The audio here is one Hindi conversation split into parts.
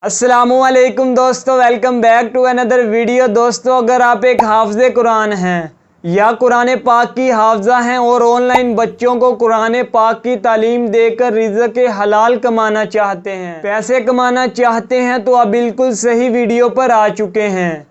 अस्सलामुअलैकुम दोस्तों, welcome back to another video. दोस्तों, अगर आप एक हाफिज़े कुरान हैं या कुरान पाक की हाफिज़ा हैं और ऑनलाइन बच्चों को कुरान पाक की तालीम देकर रिज़्क़ हलाल कमाना चाहते हैं, पैसे कमाना चाहते हैं, तो आप बिल्कुल सही वीडियो पर आ चुके हैं।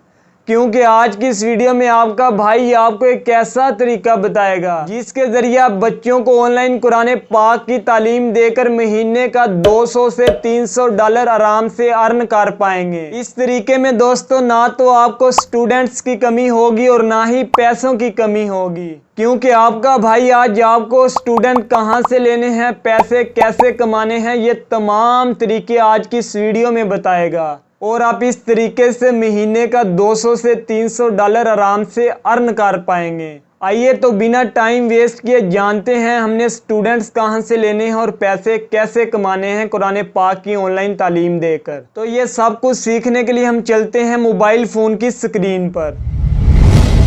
क्योंकि आज की इस वीडियो में आपका भाई आपको एक ऐसा तरीका बताएगा जिसके ज़रिए आप बच्चों को ऑनलाइन कुरान पाक की तालीम देकर महीने का 200 से 300 डॉलर आराम से अर्न कर पाएंगे। इस तरीके में दोस्तों ना तो आपको स्टूडेंट्स की कमी होगी और ना ही पैसों की कमी होगी, क्योंकि आपका भाई आज आपको स्टूडेंट कहाँ से लेने हैं, पैसे कैसे कमाने हैं, ये तमाम तरीके आज की इस वीडियो में बताएगा और आप इस तरीके से महीने का 200 से 300 डॉलर आराम से अर्न कर पाएंगे। आइए तो बिना टाइम वेस्ट किए जानते हैं हमने स्टूडेंट्स कहाँ से लेने हैं और पैसे कैसे कमाने हैं कुरान पाक की ऑनलाइन तालीम देकर। तो ये सब कुछ सीखने के लिए हम चलते हैं मोबाइल फ़ोन की स्क्रीन पर।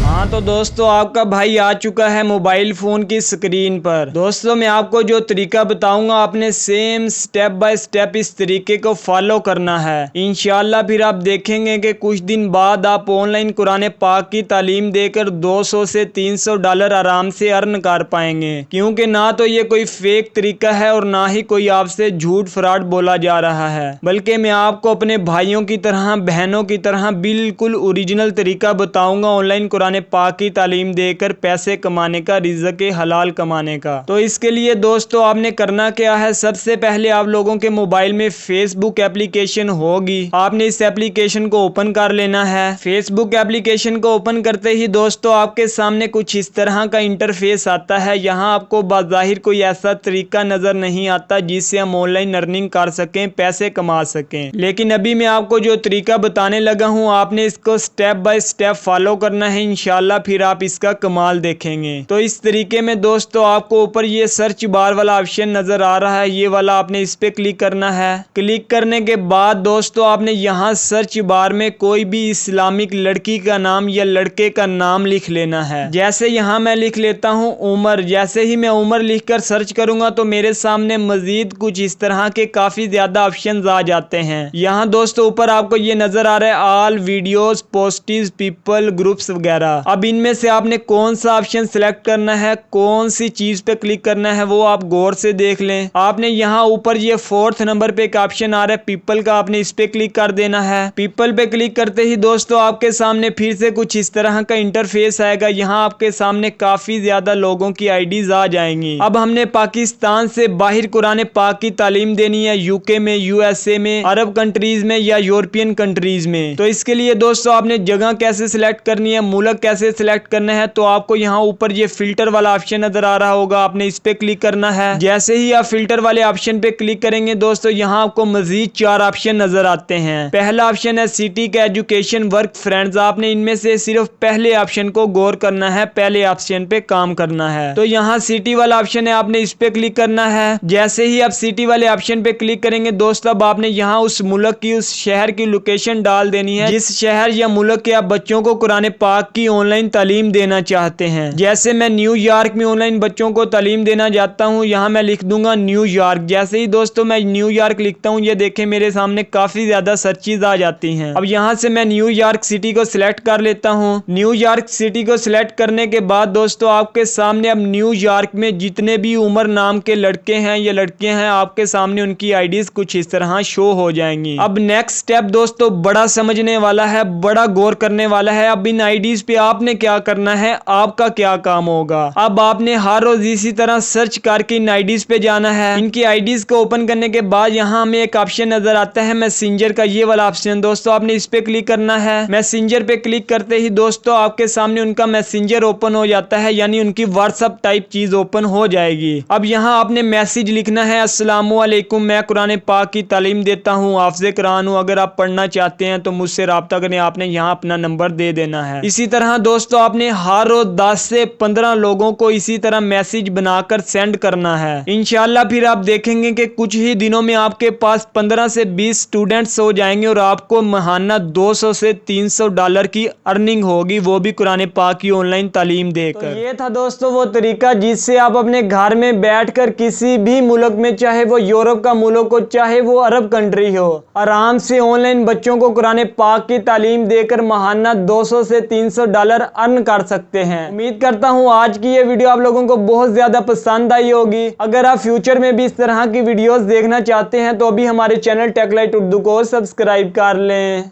हाँ तो दोस्तों, आपका भाई आ चुका है मोबाइल फ़ोन की स्क्रीन पर। दोस्तों, मैं आपको जो तरीका बताऊंगा आपने सेम स्टेप बाय स्टेप इस तरीके को फॉलो करना है। इंशाल्लाह फिर आप देखेंगे कि कुछ दिन बाद आप ऑनलाइन कुरान पाक की तालीम देकर 200 से 300 डॉलर आराम से अर्न कर पाएंगे। क्योंकि ना तो ये कोई फेक तरीका है और ना ही कोई आपसे झूठ फ्रॉड बोला जा रहा है, बल्कि मैं आपको अपने भाइयों की तरह, बहनों की तरह बिल्कुल ओरिजिनल तरीका बताऊंगा ऑनलाइन कुरान पाक की तालीम देकर पैसे कमाने का, रिज़्क़ हलाल कमाने का। तो इसके लिए दोस्तों आपने करना क्या है, सबसे पहले आप लोगों के मोबाइल में फेसबुक एप्लीकेशन होगी, आपने इस एप्लीकेशन को ओपन कर लेना है। फेसबुक एप्लीकेशन को ओपन करते ही दोस्तों आपके सामने कुछ इस तरह का इंटरफेस आता है। यहाँ आपको बाज़ाहिर कोई ऐसा तरीका नजर नहीं आता जिससे हम ऑनलाइन अर्निंग कर सकें, पैसे कमा सकें, लेकिन अभी मैं आपको जो तरीका बताने लगा हूँ आपने इसको स्टेप बाय स्टेप फॉलो करना है। इंशाल्लाह फिर आप इसका कमाल देखेंगे। तो इस तरीके में दोस्तों आपको ऊपर ये सर्च बार वाला ऑप्शन नजर आ रहा है, ये वाला आपने इस पे क्लिक करना है। क्लिक करने के बाद दोस्तों आपने यहाँ सर्च बार में कोई भी इस्लामिक लड़की का नाम या लड़के का नाम लिख लेना है। जैसे यहाँ मैं लिख लेता हूँ उमर। जैसे ही मैं उमर लिखकर सर्च करूंगा तो मेरे सामने मजीद कुछ इस तरह के काफी ज्यादा ऑप्शन आ जाते हैं। यहाँ दोस्तों ऊपर आपको ये नजर आ रहा है ऑल वीडियोस, पोस्टिज, पीपल, ग्रुप्स वगैरह। अब इनमें से आपने कौन सा ऑप्शन सिलेक्ट करना है, कौन सी चीज पे क्लिक करना है, वो आप गौर से देख लें। आपने यहाँ ऊपर ये 4th नंबर पे एक ऑप्शन आ रहा है पीपल का, आपने इस पे क्लिक कर देना है। पीपल पे क्लिक करते ही दोस्तों आपके सामने फिर से कुछ इस तरह का इंटरफेस आएगा। यहाँ आपके सामने काफी ज्यादा लोगों की आईडीज आ जाएंगी। अब हमने पाकिस्तान से बाहर कुरान पाक की तालीम देनी है, यूके में, यूएसए में, अरब कंट्रीज में या यूरोपियन कंट्रीज में। तो इसके लिए दोस्तों आपने जगह कैसे सिलेक्ट करनी है, मुल्क कैसे सिलेक्ट करना है, तो आपको यहाँ ऊपर ये फिल्टर वाला ऑप्शन नजर आ रहा होगा, आपने इस पे क्लिक करना है। जैसे ही आप फिल्टर वाले ऑप्शन पे क्लिक करेंगे दोस्तों यहाँ आपको मजीद 4 ऑप्शन नजर आते हैं। पहला ऑप्शन है सिटी का, एजुकेशन, वर्क, फ्रेंड्स। आपने इनमें से सिर्फ पहले ऑप्शन को गौर करना है, पहले ऑप्शन पे काम करना है। तो यहाँ सिटी वाला ऑप्शन है, आपने इस पे क्लिक करना है। जैसे ही आप सिटी वाले ऑप्शन पे क्लिक करेंगे दोस्तों अब आपने यहाँ उस मुल्क की, उस शहर की लोकेशन डाल देनी है जिस शहर या मुल्क के आप बच्चों को कुरान पाक की ऑनलाइन तालीम देना चाहते हैं। जैसे मैं न्यूयॉर्क में ऑनलाइन बच्चों को तालीम देना चाहता हूँ, यहाँ मैं लिख दूंगा न्यूयॉर्क। जैसे ही दोस्तों मैं न्यूयॉर्क लिखता हूँ ये देखें मेरे सामने काफी ज्यादा सर्चेज आ जाती हैं। अब यहाँ से मैं न्यूयॉर्क सिटी को सिलेक्ट कर लेता हूँ। न्यूयॉर्क सिटी को सिलेक्ट करने के बाद दोस्तों आपके सामने अब न्यूयॉर्क में जितने भी उमर नाम के लड़के हैं या लड़कियां हैं आपके सामने उनकी आईडीज कुछ इस तरह शो हो जाएंगी। अब नेक्स्ट स्टेप दोस्तों बड़ा समझने वाला है, बड़ा गौर करने वाला है। अब इन आईडीज पे आपने क्या करना है, आपका क्या काम होगा। अब आपने हर रोज इसी तरह सर्च करके इन आईडीज पे जाना है। इनकी आईडीज को ओपन करने के बाद यहाँ हमें एक ऑप्शन नजर आता है मैसेंजर का, ये वाला ऑप्शन दोस्तों आपने इस पे क्लिक करना है। मैसेंजर पे क्लिक करते ही दोस्तों आपके सामने उनका मैसेंजर ओपन हो जाता है, यानी उनकी व्हाट्सएप टाइप चीज ओपन हो जाएगी। अब यहाँ आपने मैसेज लिखना है, अस्सलामुअलैकुम, मैं कुरान पाक की तालीम देता हूँ, हाफिज़े कुरान हूँ, अगर आप पढ़ना चाहते हैं तो मुझसे राब्ता करें। आपने यहाँ अपना नंबर दे देना है। इसी तरह हाँ दोस्तों, आपने हर रोज 10 से 15 लोगों को इसी तरह मैसेज बनाकर सेंड करना है। इंशाल्लाह फिर आप देखेंगे कि कुछ ही दिनों में आपके पास 15 से 20 स्टूडेंट्स हो जाएंगे और आपको महाना 200 से 300 डॉलर की अर्निंग होगी, वो भी कुरान पाक की ऑनलाइन तालीम देकर। तो ये था दोस्तों वो तरीका जिससे आप अपने घर में बैठकर किसी भी मुल्क में, चाहे वो यूरोप का मुल्क हो चाहे वो अरब कंट्री हो, आराम से ऑनलाइन बच्चों को कुरान पाक की तालीम देकर महाना 200 से 300 डॉलर अर्न कर सकते हैं। उम्मीद करता हूँ आज की ये वीडियो आप लोगों को बहुत ज्यादा पसंद आई होगी। अगर आप फ्यूचर में भी इस तरह की वीडियोस देखना चाहते हैं तो अभी हमारे चैनल टेक लाइट उर्दू को सब्सक्राइब कर लें।